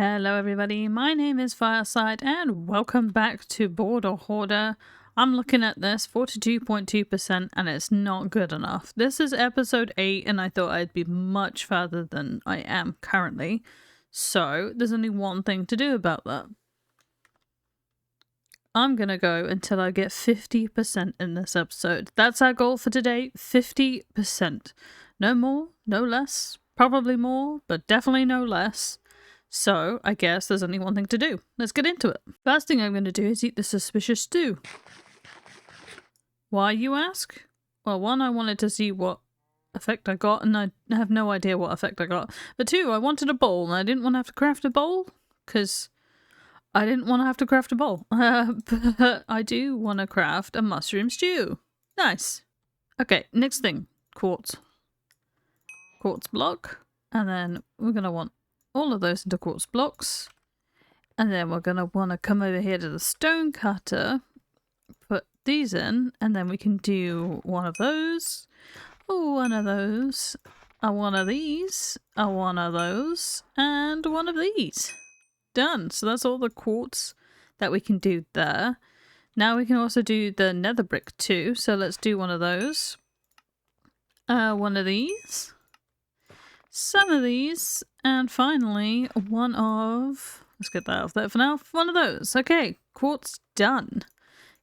Hello everybody, my name is Fireside and welcome back to Board or Hoarder. I'm looking at this 42.2% and it's not good enough. This is episode 8 and I thought I'd be much further than I am currently. So there's only one thing to do about that. I'm gonna go until I get 50% in this episode. That's our goal for today, 50%. No more, no less, probably more, but definitely no less. So, I guess there's only one thing to do. Let's get into it. First thing I'm going to do is eat the suspicious stew. Why, you ask? Well, one, I wanted to see what effect I got, and I have no idea what effect I got. But two, I wanted a bowl, and I didn't want to have to craft a bowl, because I didn't want to have to craft a bowl. But I do want to craft a mushroom stew. Nice. Okay, next thing. Quartz. Quartz block. And then we're going to want all of those into quartz blocks, and then we're gonna want to come over here to the stone cutter, put these in, and then we can do one of those, one of those, one of these, one of those, and one of these. Done. So that's all the quartz that we can do there. Now we can also do the nether brick too, so let's do one of those, one of these, some of these, and finally one of... Let's get that off there for now. One of those. Okay, quartz done.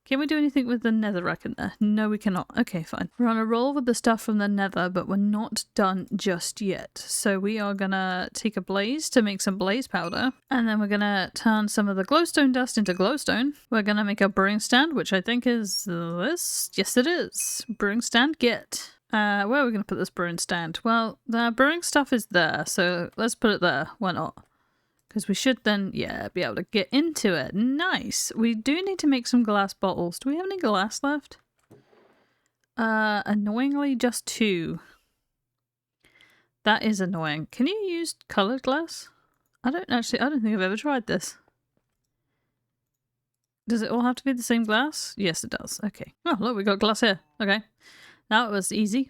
Can we do anything with the netherrack in there? No, we cannot. Okay, fine. We're on a roll with the stuff from the nether, but we're not done just yet. So we are gonna take a blaze to make some blaze powder, and then we're gonna turn some of the glowstone dust into glowstone. We're gonna make a brewing stand, which I think is this. Yes, it is. Brewing stand get. Where are we going to put this brewing stand? Well, the brewing stuff is there, so let's put it there. Why not? Because we should then, yeah, be able to get into it. Nice! We do need to make some glass bottles. Do we have any glass left? Annoyingly, just 2. That is annoying. Can you use coloured glass? I don't think I've ever tried this. Does it all have to be the same glass? Yes, it does. Okay. Oh, look, we got glass here. Okay. That was easy.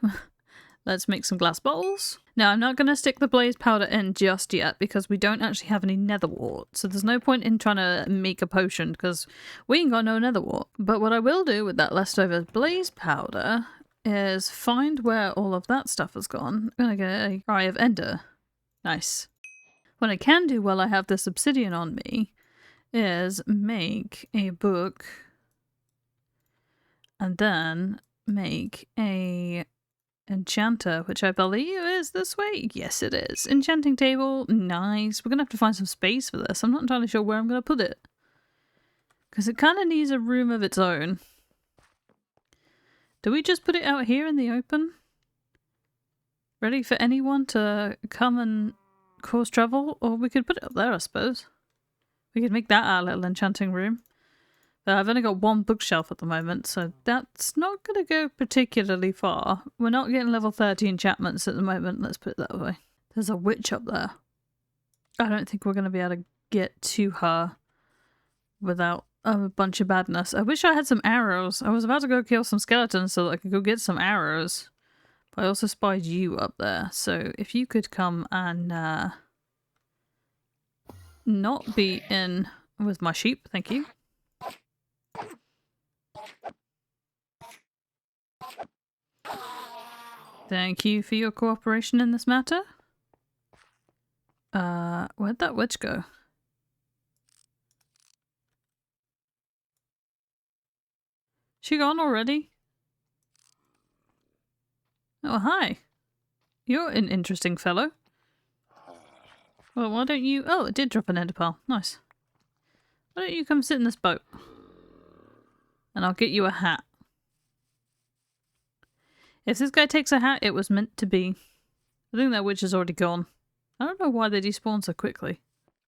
Let's make some glass bottles. Now, I'm not going to stick the blaze powder in just yet because we don't actually have any nether wart. So there's no point in trying to make a potion because we ain't got no nether wart. But what I will do with that leftover blaze powder is find where all of that stuff has gone. I'm going to get a Eye of Ender. Nice. What I can do while I have this obsidian on me is make a book and then make a enchanter, which I believe is this way. Yes, it is. Enchanting table. Nice. We're gonna have to find some space for this. I'm not entirely sure where I'm gonna put it because it kind of needs a room of its own. Do we just put it out here in the open, ready for anyone to come and cause trouble? Or we could put it up there, I suppose. We could make that our little enchanting room. I've only got one bookshelf at the moment, so that's not going to go particularly far. We're not getting level 30 enchantments at the moment, let's put it that way. There's a witch up there. I don't think we're going to be able to get to her without a bunch of badness. I wish I had some arrows. I was about to go kill some skeletons so that I could go get some arrows. But I also spied you up there, so if you could come and not be in with my sheep, thank you. Thank you for your cooperation in this matter. Where'd that witch go? She gone already? Oh, hi. You're an interesting fellow. Well, why don't you... Oh, it did drop an ender pearl. Nice. Why don't you come sit in this boat? And I'll get you a hat. If this guy takes a hat, it was meant to be. I think that witch is already gone. I don't know why they despawn so quickly.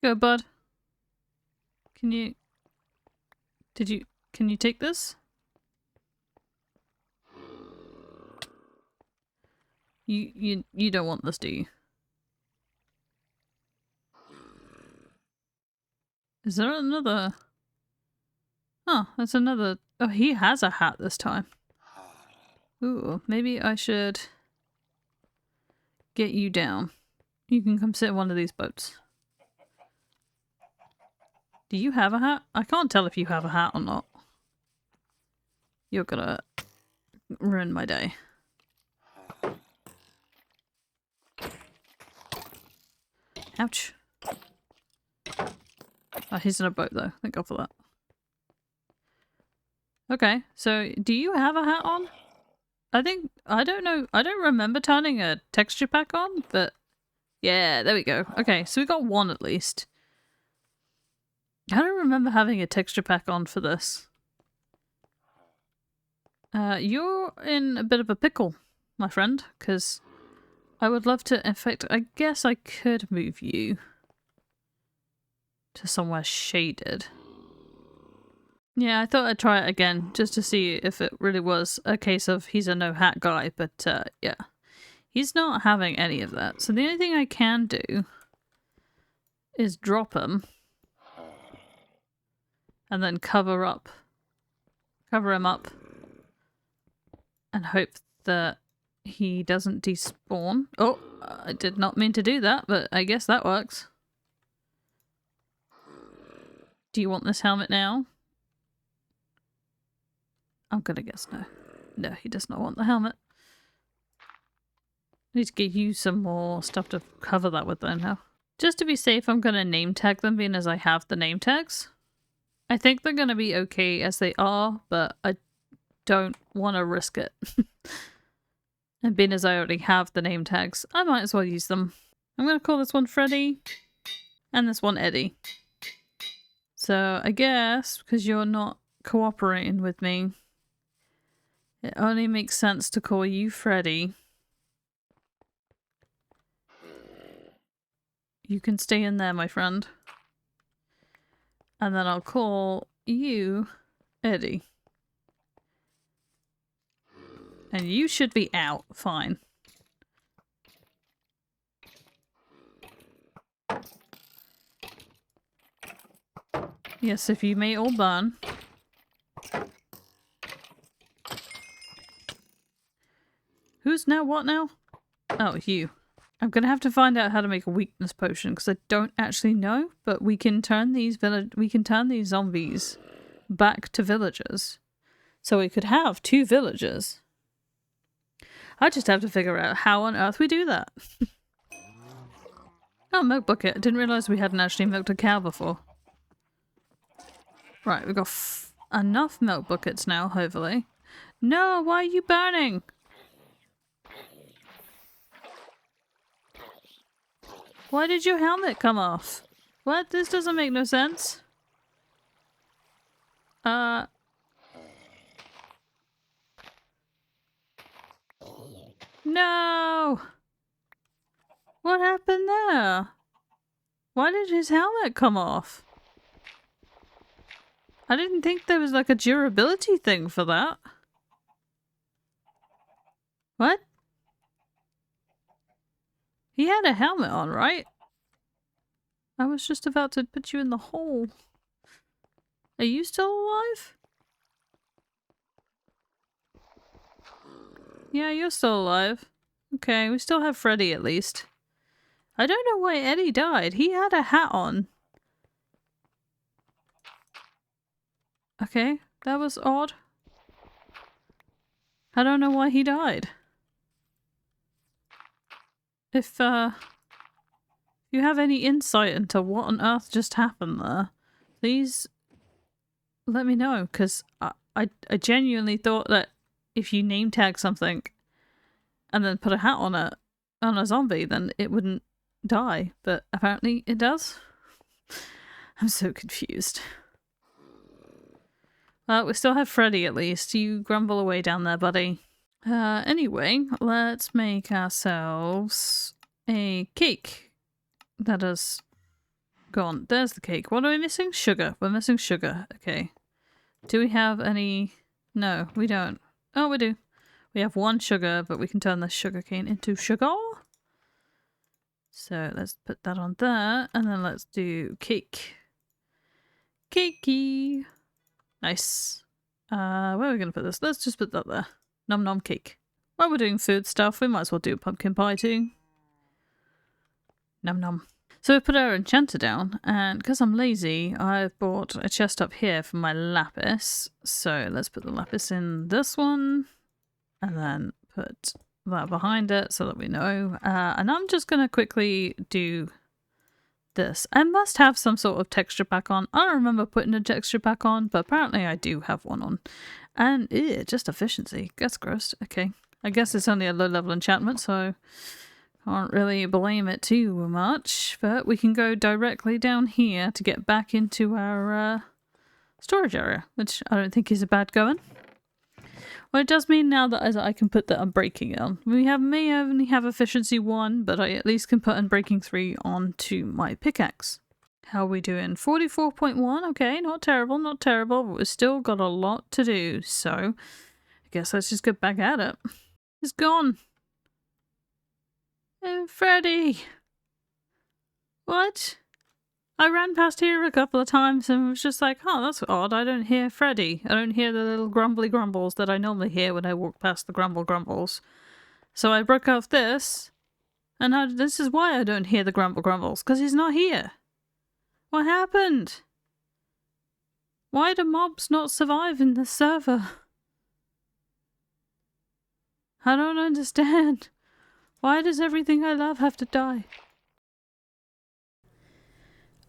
Go, bud. Can you take this? You don't want this, do you? Is there another? Oh, that's another. Oh, he has a hat this time. Ooh, maybe I should get you down. You can come sit in one of these boats. Do you have a hat? I can't tell if you have a hat or not. You're gonna ruin my day. Ouch. Oh, he's in a boat though. Thank God for that. Okay, so do you have a hat on? I don't know, I don't remember turning a texture pack on, but yeah, there we go. Okay, so we got one at least. I don't remember having a texture pack on for this. You're in a bit of a pickle, my friend, because I would love to, in fact, I guess I could move you to somewhere shaded. Yeah, I thought I'd try it again, just to see if it really was a case of he's a no-hat guy, but yeah. He's not having any of that, so the only thing I can do is drop him and then cover him up and hope that he doesn't despawn. Oh, I did not mean to do that, but I guess that works. Do you want this helmet now? I'm gonna guess no. No, he does not want the helmet. I need to get you some more stuff to cover that with though now. Just to be safe, I'm gonna name tag them, being as I have the name tags. I think they're gonna be okay as they are, but I don't want to risk it. And being as I already have the name tags, I might as well use them. I'm gonna call this one Freddy and this one Eddie. So I guess because you're not cooperating with me, it only makes sense to call you Freddy. You can stay in there, my friend. And then I'll call you Eddie. And you should be out. Fine. Yes, if you may all burn. Who's now what now? Oh, you. I'm gonna have to find out how to make a weakness potion because I don't actually know, but we can turn these zombies back to villagers. So we could have 2 villagers. I just have to figure out how on earth we do that. Oh, milk bucket. I didn't realise we hadn't actually milked a cow before. Right, we've got enough milk buckets now, hopefully. No, why are you burning? Why did your helmet come off? What? This doesn't make no sense. No! What happened there? Why did his helmet come off? I didn't think there was like a durability thing for that. What? He had a helmet on, right? I was just about to put you in the hole. Are you still alive? Yeah, you're still alive. Okay, we still have Freddy at least. I don't know why Eddie died. He had a hat on. Okay, that was odd. I don't know why he died. If you have any insight into what on earth just happened there, please let me know, because I genuinely thought that if you name tag something and then put a hat on it, on a zombie, then it wouldn't die, but apparently it does. I'm so confused. Well, we still have Freddy at least. You grumble away down there, buddy. Anyway, let's make ourselves a cake. That is gone. There's the cake. What are we missing? Sugar. We're missing sugar. Okay. Do we have any? No, we don't. Oh, we do. We have 1 sugar, but we can turn the sugar cane into sugar. So let's put that on there, and then let's do cake. Cakey. Nice. Where are we going to put this? Let's just put that there. Nom nom cake. While we're doing food stuff, we might as well do pumpkin pie too. Nom nom. So we put our enchanter down, and because I'm lazy, I've bought a chest up here for my lapis. So let's put the lapis in this one, and then put that behind it so that we know. And I'm just going to quickly do this. I must have some sort of texture pack on. I don't remember putting a texture pack on, but apparently I do have one on. And just efficiency. That's gross. Okay. I guess it's only a low level enchantment, so can't really blame it too much. But we can go directly down here to get back into our storage area, which I don't think is a bad going. Well, it does mean now that I can put the unbreaking on. We may only have efficiency 1, but I at least can put unbreaking 3 onto my pickaxe. How are we doing? 44.1. Okay, not terrible, not terrible, but we've still got a lot to do. So I guess let's just get back at it. It's gone. Freddy! What? I ran past here a couple of times and was just like, oh, that's odd. I don't hear Freddy. I don't hear the little grumbly grumbles that I normally hear when I walk past the grumble grumbles. So I broke off this, and this is why I don't hear the grumble grumbles, because he's not here. What happened? Why do mobs not survive in this server? I don't understand. Why does everything I love have to die?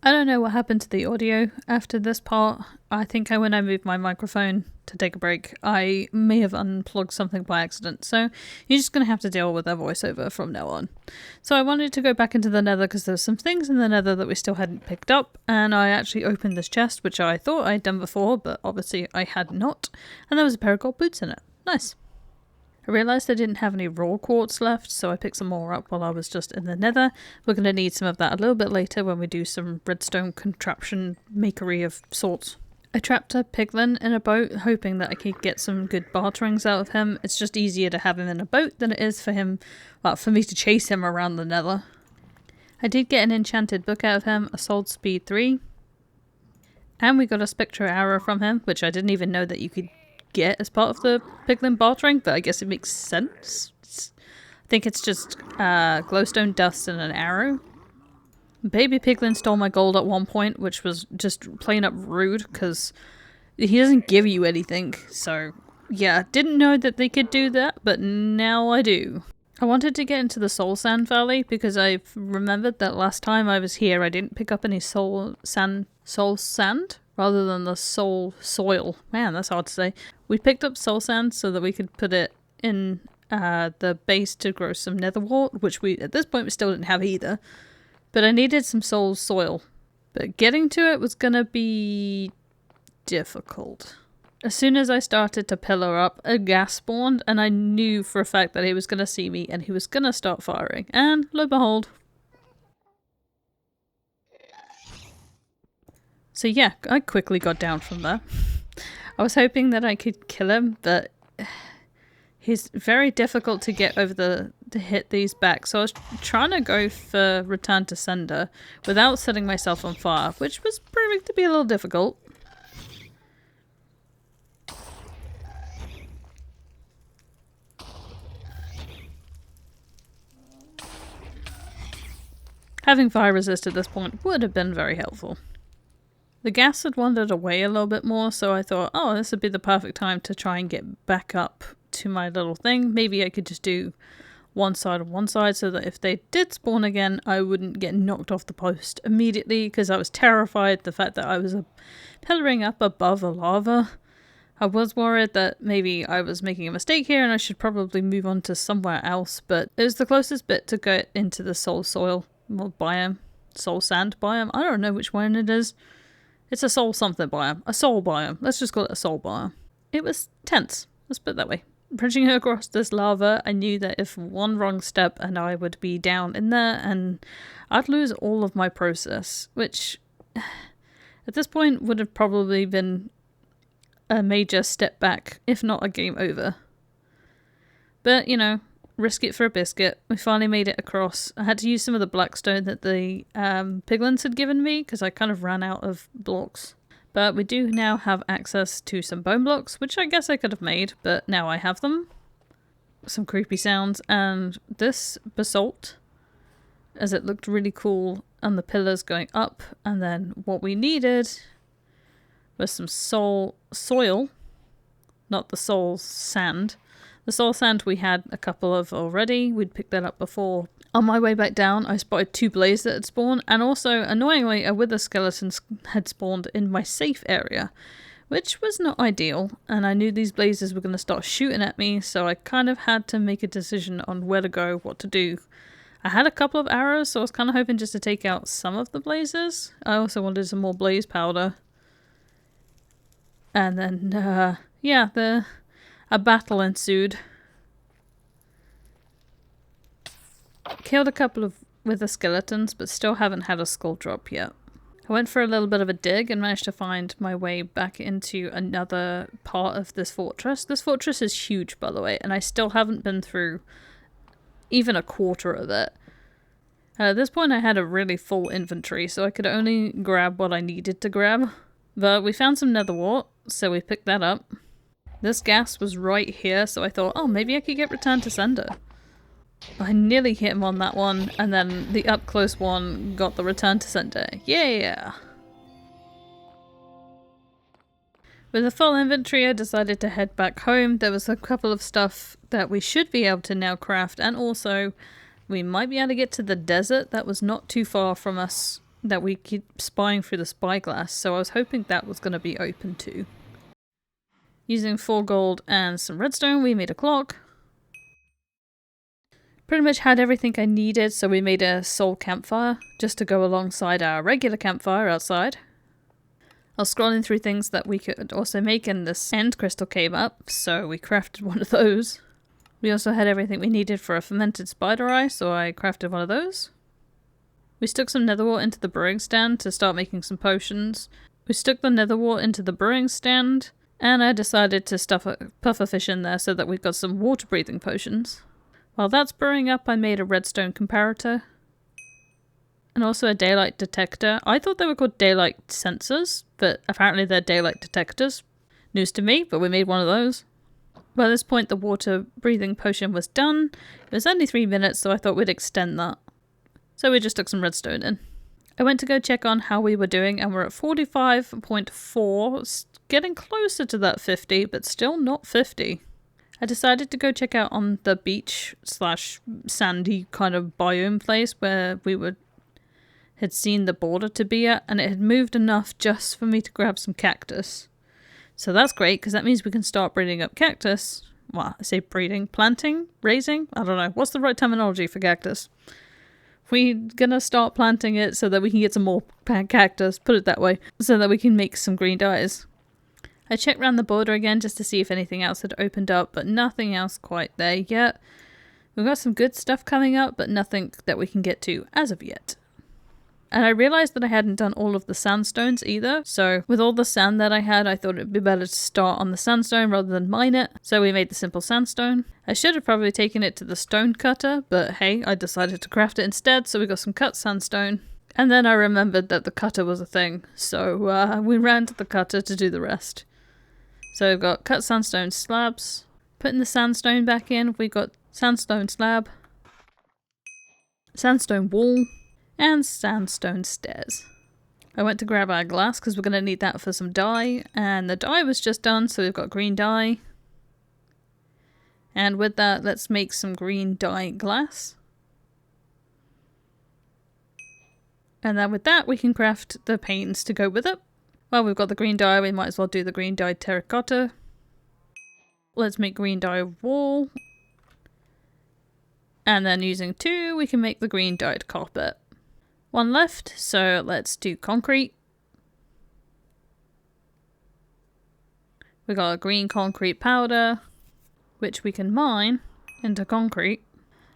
I don't know what happened to the audio after this part. I think when I moved my microphone to take a break, I may have unplugged something by accident. So you're just going to have to deal with that voiceover from now on. So I wanted to go back into the nether because there's some things in the nether that we still hadn't picked up. And I actually opened this chest, which I thought I'd done before, but obviously I had not. And there was a pair of gold boots in it. Nice. I realised I didn't have any raw quartz left, so I picked some more up while I was just in the nether. We're going to need some of that a little bit later when we do some redstone contraption makery of sorts. I trapped a piglin in a boat, hoping that I could get some good barterings out of him. It's just easier to have him in a boat than it is for him, well, for me to chase him around the nether. I did get an enchanted book out of him, a soul speed 3. And we got a spectral arrow from him, which I didn't even know that you could get as part of the piglin bartering, but I guess it makes sense. I think it's just glowstone dust and an arrow. Baby piglin stole my gold at one point, which was just plain up rude because he doesn't give you anything. So yeah, didn't know that they could do that, but now I do. I wanted to get into the soul sand valley because I remembered that last time I was here I didn't pick up any soul sand rather than the soul soil. Man, that's hard to say. We picked up soul sand so that we could put it in the base to grow some nether wart, which we at this point we still didn't have either. But I needed some soul soil. But getting to it was gonna be difficult. As soon as I started to pillar up, a gas spawned, and I knew for a fact that he was gonna see me and he was gonna start firing. And lo and behold. So yeah, I quickly got down from there. I was hoping that I could kill him, but he's very difficult to get over to hit these back. So I was trying to go for return to sender without setting myself on fire, which was proving to be a little difficult. Having fire resist at this point would have been very helpful. The gas had wandered away a little bit more, so I thought, oh, this would be the perfect time to try and get back up to my little thing. Maybe I could just do one side on one side so that if they did spawn again, I wouldn't get knocked off the post immediately, because I was terrified the fact that I was pillaring up above a lava. I was worried that maybe I was making a mistake here and I should probably move on to somewhere else, but it was the closest bit to get into the soul soil biome. Soul sand biome? I don't know which one it is. It's a soul something biome. A soul biome. Let's just call it a soul biome. It was tense. Let's put it that way. Bridging across this lava, I knew that if one wrong step and I would be down in there and I'd lose all of my process, which at this point would have probably been a major step back, if not a game over. But, you know, risk it for a biscuit. We finally made it across. I had to use some of the blackstone that the piglins had given me because I kind of ran out of blocks. But we do now have access to some bone blocks, which I guess I could have made, but now I have them. Some creepy sounds, and this basalt, as it looked really cool on the pillars going up, and then what we needed was some soil, not the soul sand. The soul sand we had a couple of already. We'd picked that up before. On my way back down, I spotted 2 blazes that had spawned, and also, annoyingly, a wither skeleton had spawned in my safe area, which was not ideal, and I knew these blazes were going to start shooting at me, so I kind of had to make a decision on where to go, what to do. I had a couple of arrows, so I was kind of hoping just to take out some of the blazes. I also wanted some more blaze powder. And then, yeah, a battle ensued. Killed a couple of wither skeletons, but still haven't had a skull drop yet. I went for a little bit of a dig and managed to find my way back into another part of this fortress. This fortress is huge, by the way, and I still haven't been through even a quarter of it. At this point I had a really full inventory, so I could only grab what I needed to grab. But we found some nether wart, so we picked that up. This gas was right here, so I thought, oh, maybe I could get return to sender. I nearly hit him on that one, and then the up close one got the return to sender. Yeah! With a full inventory, I decided to head back home. There was a couple of stuff that we should be able to now craft, and also we might be able to get to the desert that was not too far from us that we keep spying through the spyglass, so I was hoping that was going to be open too. Using 4 gold and some redstone, we made a clock. Pretty much had everything I needed, so we made a soul campfire just to go alongside our regular campfire outside. I was scrolling through things that we could also make, and this end crystal came up, so we crafted one of those. We also had everything we needed for a fermented spider eye, so I crafted one of those. We stuck some nether wart into the brewing stand to start making some potions. We stuck the nether wart into the brewing stand, and I decided to stuff a pufferfish in there so that we've got some water breathing potions. While that's brewing up, I made a redstone comparator. And also a daylight detector. I thought they were called daylight sensors, but apparently they're daylight detectors. News to me, but we made one of those. By this point, the water breathing potion was done. It was only 3 minutes, so I thought we'd extend that. So we just took some redstone in. I went to go check on how we were doing, and we're at 45.4, getting closer to that 50, but still not 50. I decided to go check out on the beach / sandy kind of biome place where we had seen the border to be at, and it had moved enough just for me to grab some cactus. So that's great, because that means we can start breeding up cactus. Well, I say breeding, planting, raising? I don't know. What's the right terminology for cactus? We're gonna start planting it so that we can get some more cactus, put it that way, so that we can make some green dyes. I checked around the border again just to see if anything else had opened up, but nothing else quite there yet. We've got some good stuff coming up, but nothing that we can get to as of yet. And I realized that I hadn't done all of the sandstones either, so with all the sand that I had, I thought it'd be better to start on the sandstone rather than mine it, so we made the simple sandstone. I should have probably taken it to the stone cutter, but hey, I decided to craft it instead, so we got some cut sandstone. And then I remembered that the cutter was a thing, so we ran to the cutter to do the rest. So we've got cut sandstone slabs, putting the sandstone back in, we've got sandstone slab, sandstone wall, and sandstone stairs. I went to grab our glass because we're going to need that for some dye, and the dye was just done, so we've got green dye. And with that, let's make some green dye glass. And then with that, we can craft the paints to go with it. Well, we've got the green dye, we might as well do the green dye terracotta. Let's make green dye wall. And then using 2, we can make the green dyed carpet. 1 left, so let's do concrete. We got a green concrete powder, which we can mine into concrete.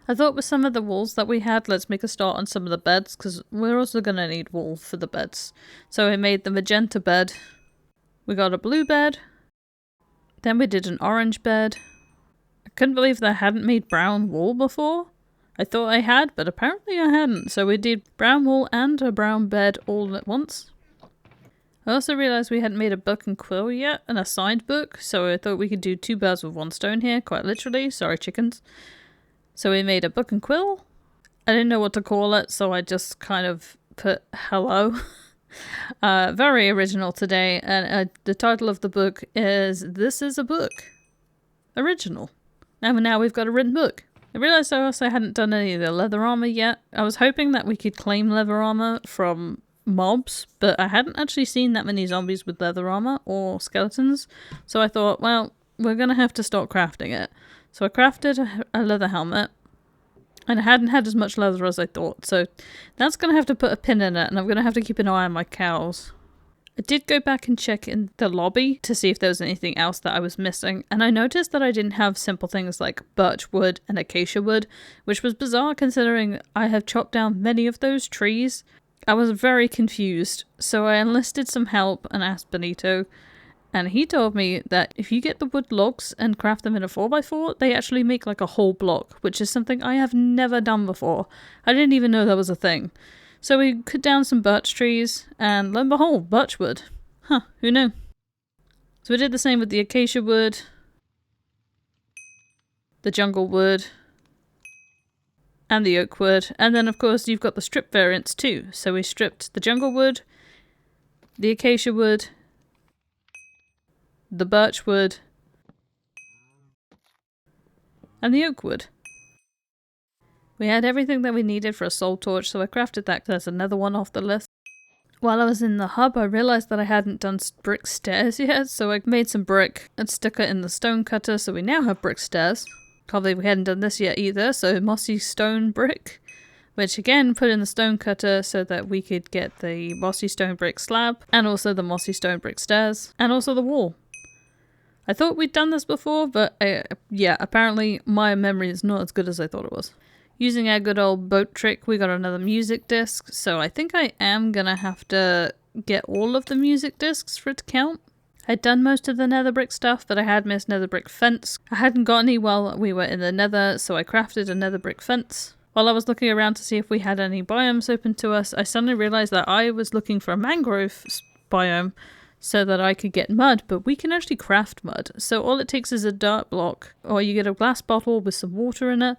I thought with some of the walls that we had, let's make a start on some of the beds, because we're also going to need wool for the beds. So we made the magenta bed. We got a blue bed. Then we did an orange bed. I couldn't believe that I hadn't made brown wool before. I thought I had, but apparently I hadn't. So we did brown wool and a brown bed all at once. I also realised we hadn't made a book and quill yet, and a signed book, so I thought we could do 2 birds with 1 stone here, quite literally. Sorry, chickens. So we made a book and quill. I didn't know what to call it, so I just kind of put hello. Very original today, and the title of the book is This is a Book. Original. And now we've got a written book. I realised I also hadn't done any of the leather armour yet. I was hoping that we could claim leather armour from mobs, but I hadn't actually seen that many zombies with leather armour or skeletons, so I thought, well, we're gonna have to start crafting it. So I crafted a leather helmet, and I hadn't had as much leather as I thought, so that's gonna have to put a pin in it, and I'm gonna have to keep an eye on my cows. I did go back and check in the lobby to see if there was anything else that I was missing, and I noticed that I didn't have simple things like birch wood and acacia wood, which was bizarre considering I have chopped down many of those trees. I was very confused, so I enlisted some help and asked Benito, and he told me that if you get the wood logs and craft them in a 4x4, they actually make like a whole block, which is something I have never done before. I didn't even know that was a thing. So we cut down some birch trees, and lo and behold, birch wood. Huh, who knew? So we did the same with the acacia wood, the jungle wood, and the oak wood. And then of course you've got the strip variants too. So we stripped the jungle wood, the acacia wood, the birch wood, and the oak wood. We had everything that we needed for a soul torch, so I crafted that. There's another one off the list. While I was in the hub, I realised that I hadn't done brick stairs yet, so I made some brick and stuck it in the stone cutter, so we now have brick stairs. Probably we hadn't done this yet either, so mossy stone brick, which again put in the stone cutter so that we could get the mossy stone brick slab, and also the mossy stone brick stairs, and also the wall. I thought we'd done this before, but yeah, apparently my memory is not as good as I thought it was. Using our good old boat trick, we got another music disc, so I think I am gonna have to get all of the music discs for it to count. I'd done most of the nether brick stuff, but I had missed nether brick fence. I hadn't got any while we were in the nether, so I crafted a nether brick fence. While I was looking around to see if we had any biomes open to us, I suddenly realised that I was looking for a mangrove biome so that I could get mud, but we can actually craft mud. So all it takes is a dirt block, or you get a glass bottle with some water in it.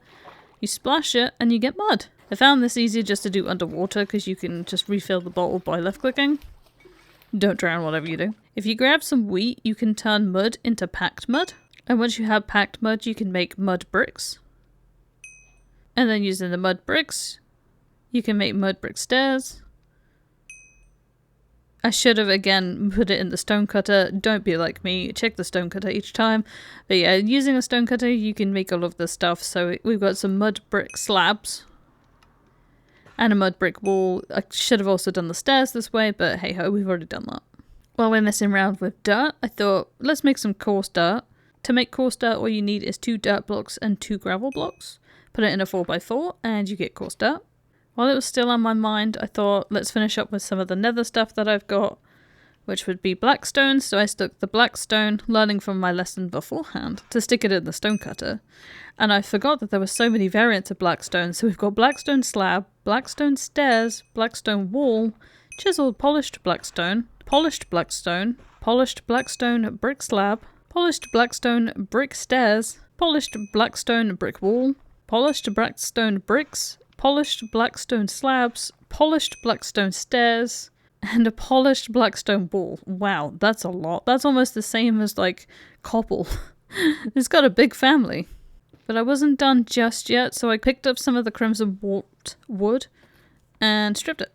You splash it and you get mud. I found this easier just to do underwater because you can just refill the bottle by left clicking. Don't drown, whatever you do. If you grab some wheat, you can turn mud into packed mud. And once you have packed mud, you can make mud bricks. And then using the mud bricks, you can make mud brick stairs. I should have again put it in the stone cutter. Don't be like me, check the stone cutter each time. But yeah, using a stone cutter you can make all of this stuff. So we've got some mud brick slabs and a mud brick wall. I should have also done the stairs this way, but hey ho, we've already done that. While we're messing around with dirt, I thought let's make some coarse dirt. To make coarse dirt all you need is 2 dirt blocks and 2 gravel blocks. Put it in a 4x4 and you get coarse dirt. While it was still on my mind, I thought, let's finish up with some of the nether stuff that I've got, which would be blackstone. So I stuck the blackstone, learning from my lesson beforehand, to stick it in the stone cutter. And I forgot that there were so many variants of blackstone. So we've got blackstone slab, blackstone stairs, blackstone wall, chiseled polished blackstone, polished blackstone, polished blackstone brick slab, polished blackstone brick stairs, polished blackstone brick wall, polished blackstone bricks, polished blackstone slabs, polished blackstone stairs, and a polished blackstone wall. Wow, that's a lot. That's almost the same as like cobble. It's got a big family. But I wasn't done just yet, so I picked up some of the crimson warped wood and stripped it.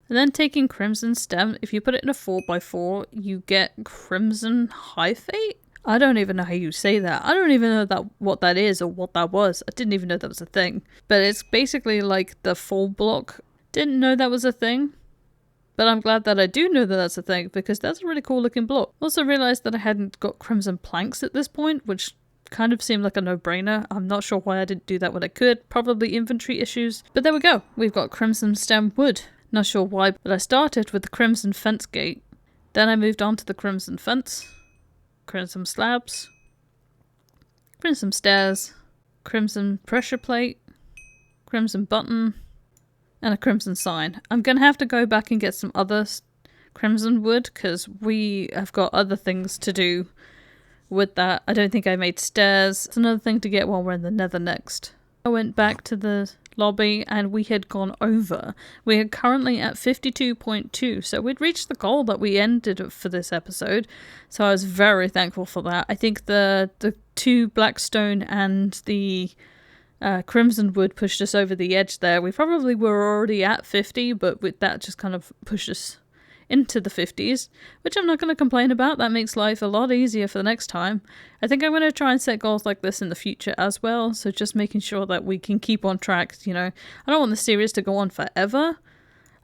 And then taking crimson stem, if you put it in a 4x4, you get crimson hyphate? I don't even know how you say that. I don't even know what that is or what that was. I didn't even know that was a thing. But it's basically like the full block. Didn't know that was a thing. But I'm glad that I do know that that's a thing because that's a really cool looking block. Also realised that I hadn't got crimson planks at this point, which kind of seemed like a no-brainer. I'm not sure why I didn't do that when I could. Probably inventory issues. But there we go. We've got crimson stem wood. Not sure why, but I started with the crimson fence gate. Then I moved on to the crimson fence. Crimson slabs, crimson stairs, crimson pressure plate, crimson button, and a crimson sign. I'm gonna have to go back and get some other crimson wood because we have got other things to do with that. I don't think I made stairs. It's another thing to get while we're in the nether next. I went back to the lobby and we had gone over. We are currently at 52.2, so we'd reached the goal that we ended for this episode, so I was very thankful for that. I think the 2 Blackstone and the Crimson Wood pushed us over the edge there. We probably were already at 50, but with that just kind of pushed us into the 50s, which I'm not going to complain about. That makes life a lot easier for the next time. I think I'm going to try and set goals like this in the future as well, so just making sure that we can keep on track, you know. I don't want the series to go on forever.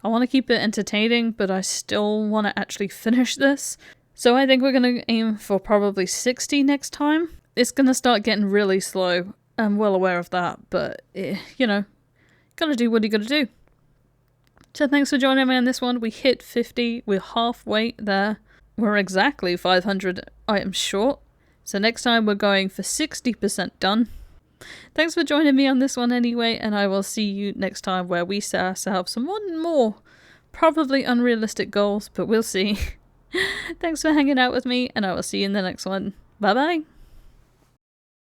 I want to keep it entertaining, but I still want to actually finish this. So I think we're going to aim for probably 60 next time. It's going to start getting really slow. I'm well aware of that, but, you know, gotta do what you gotta do. So thanks for joining me on this one. We hit 50, we're halfway there. We're exactly 500 items short. So next time we're going for 60% done. Thanks for joining me on this one anyway, and I will see you next time where we set ourselves some more probably unrealistic goals, but we'll see. Thanks for hanging out with me, and I will see you in the next one. Bye bye!